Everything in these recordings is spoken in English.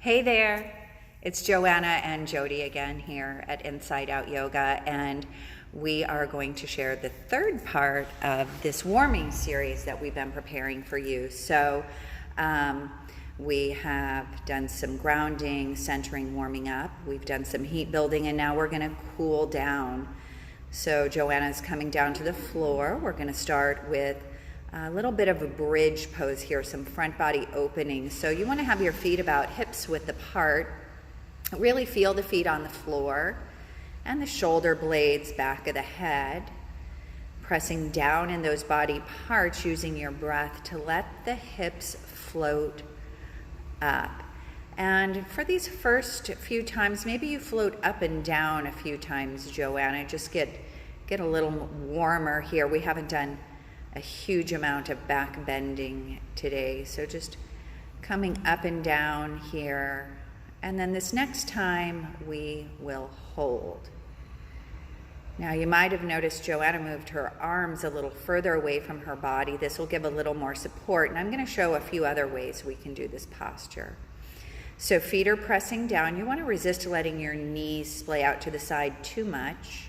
Hey there, it's Joanna and Jody again here at Inside Out Yoga, and we are going to share the third part of this warming series that we've been preparing for you. So we have done some grounding, centering, warming up. We've done some heat building, and now we're going to cool down. So Joanna's coming down to the floor. We're going to start with a little bit of a bridge pose here, some front body openings. So you want to have your feet about hips width apart. Really feel the feet on the floor and the shoulder blades back of the head. Pressing down in those body parts using your breath to let the hips float up. And for these first few times, maybe you float up and down a few times, Joanna. Just get a little warmer here. We haven't done a huge amount of back bending today, so just coming up and down here, and then this next time we will hold. Now you might have noticed Joanna moved her arms a little further away from her body. This will give a little more support, and I'm going to show a few other ways we can do this posture. So feet are pressing down. You want to resist letting your knees splay out to the side too much.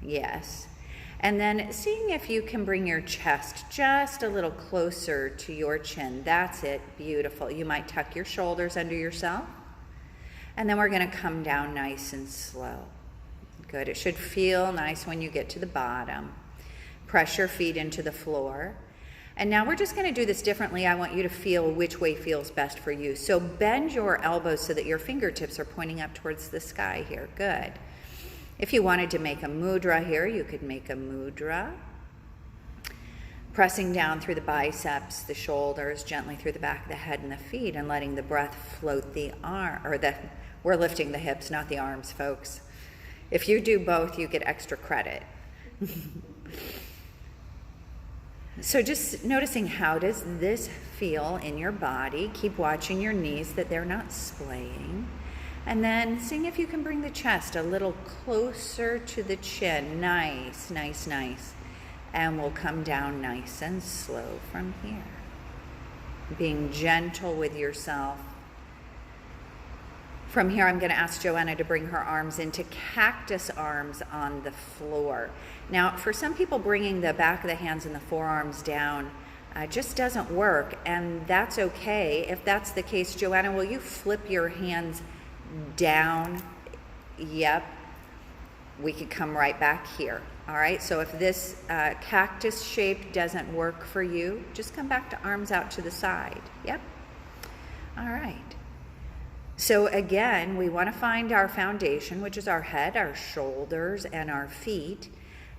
Yes. And then seeing if you can bring your chest just a little closer to your chin. That's it. Beautiful. You might tuck your shoulders under yourself. And then we're going to come down nice and slow. Good. It should feel nice when you get to the bottom. Press your feet into the floor. And now we're just going to do this differently. I want you to feel which way feels best for you. So bend your elbows so that your fingertips are pointing up towards the sky here. Good. If you wanted to make a mudra here, you could make a mudra. Pressing down through the biceps, the shoulders, gently through the back of the head and the feet, and letting the breath float the arm, we're lifting the hips, not the arms, folks. If you do both, you get extra credit. So just noticing, how does this feel in your body? Keep watching your knees, that they're not splaying. And then seeing if you can bring the chest a little closer to the chin. Nice, nice, nice. And we'll come down nice and slow from here. Being gentle with yourself. From here, I'm going to ask Joanna to bring her arms into cactus arms on the floor. Now, for some people, bringing the back of the hands and the forearms down just doesn't work, and that's okay. If that's the case, Joanna, will you flip your hands down? Yep. We could come right back here. All right. So if this cactus shape doesn't work for you, just come back to arms out to the side. Yep. All right. So again, we want to find our foundation, which is our head, our shoulders, and our feet,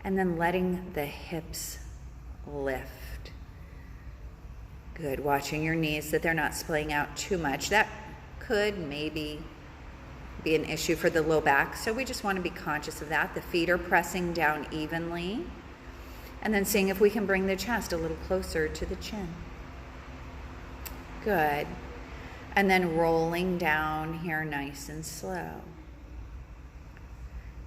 and then letting the hips lift. Good. Watching your knees, that they're not splaying out too much. That could maybe be an issue for the low back, so we just want to be conscious of that. The feet are pressing down evenly, and then seeing if we can bring the chest a little closer to the chin. Good. And then rolling down here nice and slow.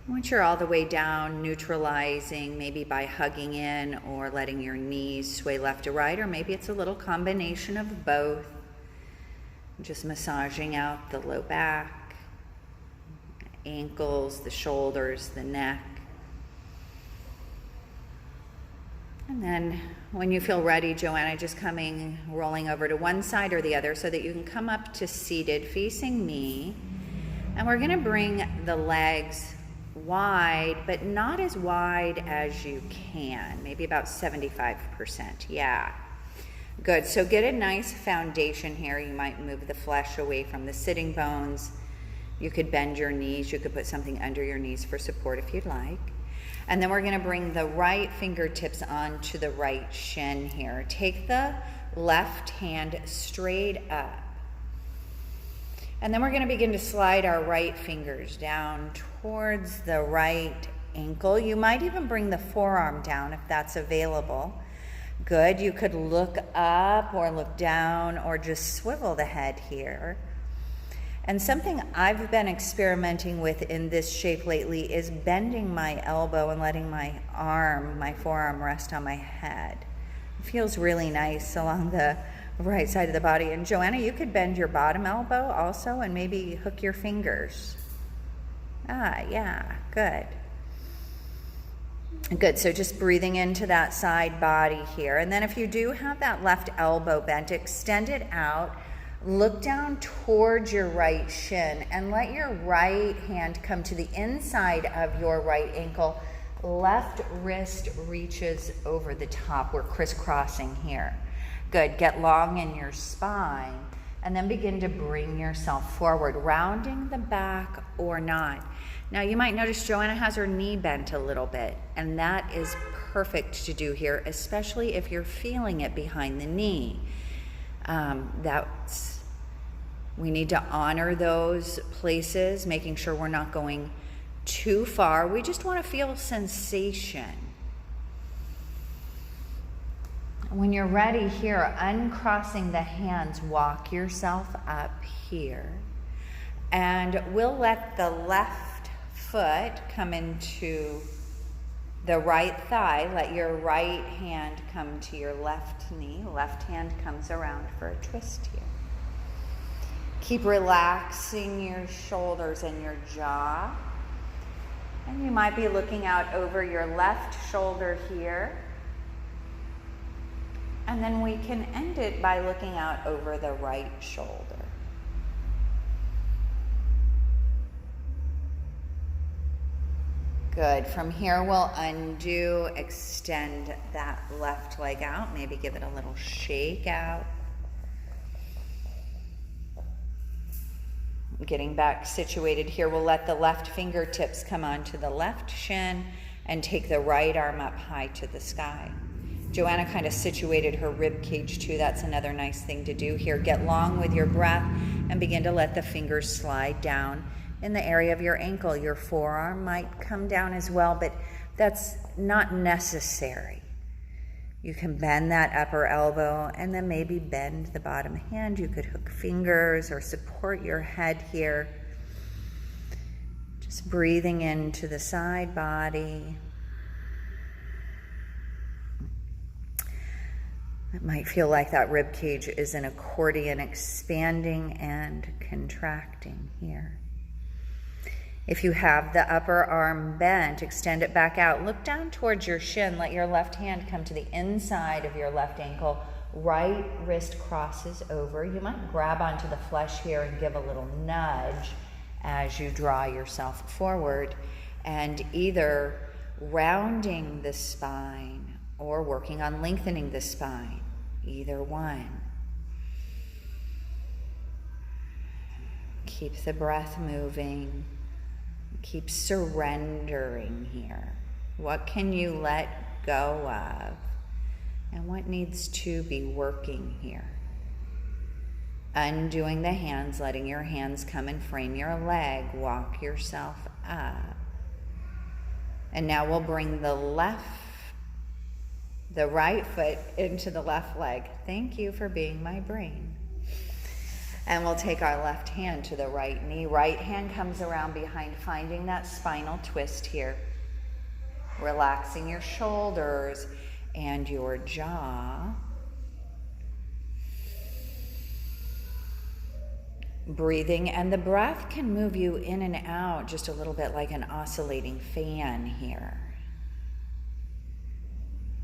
Once you're all the way down, neutralizing, maybe by hugging in or letting your knees sway left to right, or maybe it's a little combination of both. Just massaging out the low back, ankles, the shoulders, the neck. And then when you feel ready, Joanna, just rolling over to one side or the other so that you can come up to seated facing me. And we're going to bring the legs wide, but not as wide as you can, maybe about 75%. Yeah. Good. So get a nice foundation here. You might move the flesh away from the sitting bones. You could bend your knees. You could put something under your knees for support if you'd like. And then we're going to bring the right fingertips onto the right shin here. Take the left hand straight up. And then we're going to begin to slide our right fingers down towards the right ankle. You might even bring the forearm down if that's available. Good. You could look up or look down or just swivel the head here. And something I've been experimenting with in this shape lately is bending my elbow and letting my forearm rest on my head. It feels really nice along the right side of the body. And Joanna, you could bend your bottom elbow also and maybe hook your fingers. Yeah, good. Good, so just breathing into that side body here. And then if you do have that left elbow bent, extend it out. Look down towards your right shin and let your right hand come to the inside of your right ankle. Left wrist reaches over the top. We're crisscrossing here. Good, get long in your spine and then begin to bring yourself forward, rounding the back or not. Now you might notice Joanna has her knee bent a little bit, and that is perfect to do here, especially if you're feeling it behind the knee. We need to honor those places, making sure we're not going too far. We just want to feel sensation. When you're ready here, uncrossing the hands, walk yourself up here. And we'll let the left foot come into the right thigh. Let your right hand come to your left knee. Left hand comes around for a twist here. Keep relaxing your shoulders and your jaw. And you might be looking out over your left shoulder here. And then we can end it by looking out over the right shoulder. Good. From here, we'll undo, extend that left leg out. Maybe give it a little shake out. Getting back situated here, we'll let the left fingertips come onto the left shin and take the right arm up high to the sky. Joanna kind of situated her rib cage too. That's another nice thing to do here. Get long with your breath and begin to let the fingers slide down in the area of your ankle. Your forearm might come down as well, but that's not necessary. You can bend that upper elbow and then maybe bend the bottom hand. You could hook fingers or support your head here. Just breathing into the side body. It might feel like that rib cage is an accordion, expanding and contracting here. If you have the upper arm bent, extend it back out. Look down towards your shin. Let your left hand come to the inside of your left ankle. Right wrist crosses over. You might grab onto the flesh here and give a little nudge as you draw yourself forward, and either rounding the spine or working on lengthening the spine. Either one. Keep the breath moving. Keep surrendering here. What can you let go of? And what needs to be working here? Undoing the hands, letting your hands come and frame your leg. Walk yourself up. And now we'll bring the right foot into the left leg. Thank you for being my brain. And we'll take our left hand to the right knee. Right hand comes around behind, finding that spinal twist here. Relaxing your shoulders and your jaw. Breathing, and the breath can move you in and out just a little bit like an oscillating fan here.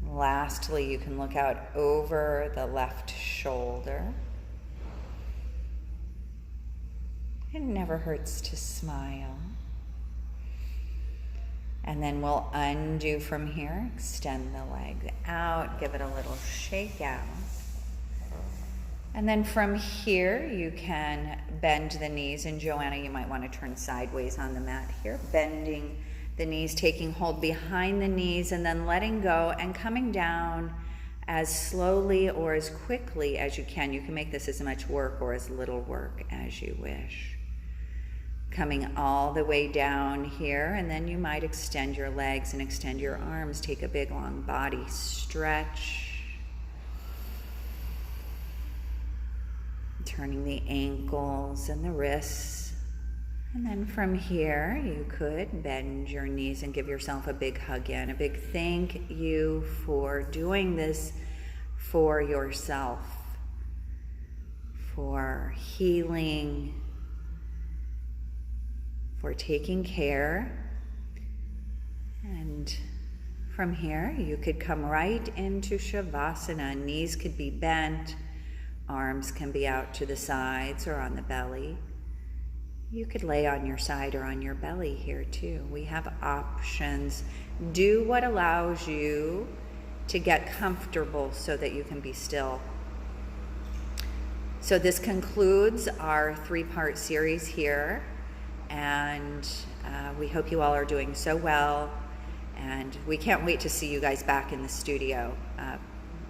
Lastly, you can look out over the left shoulder. It never hurts to smile. And then we'll undo from here, extend the leg out, give it a little shake out. And then from here, you can bend the knees. And Joanna, you might want to turn sideways on the mat here, bending the knees, taking hold behind the knees, and then letting go and coming down as slowly or as quickly as you can. You can make this as much work or as little work as you wish. Coming all the way down here, and then you might extend your legs and extend your arms. Take a big long body stretch. Turning the ankles and the wrists. And then from here, you could bend your knees and give yourself a big hug in. A big thank you for doing this for yourself. for healing, for taking care. And from here, you could come right into Shavasana. Knees could be bent, arms can be out to the sides or on the belly. You could lay on your side or on your belly here too. We have options. Do what allows you to get comfortable so that you can be still. So this concludes our 3-part series here, and we hope you all are doing so well, and we can't wait to see you guys back in the studio.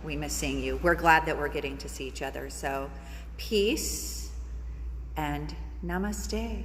We miss seeing you. We're glad that we're getting to see each other. So peace and namaste.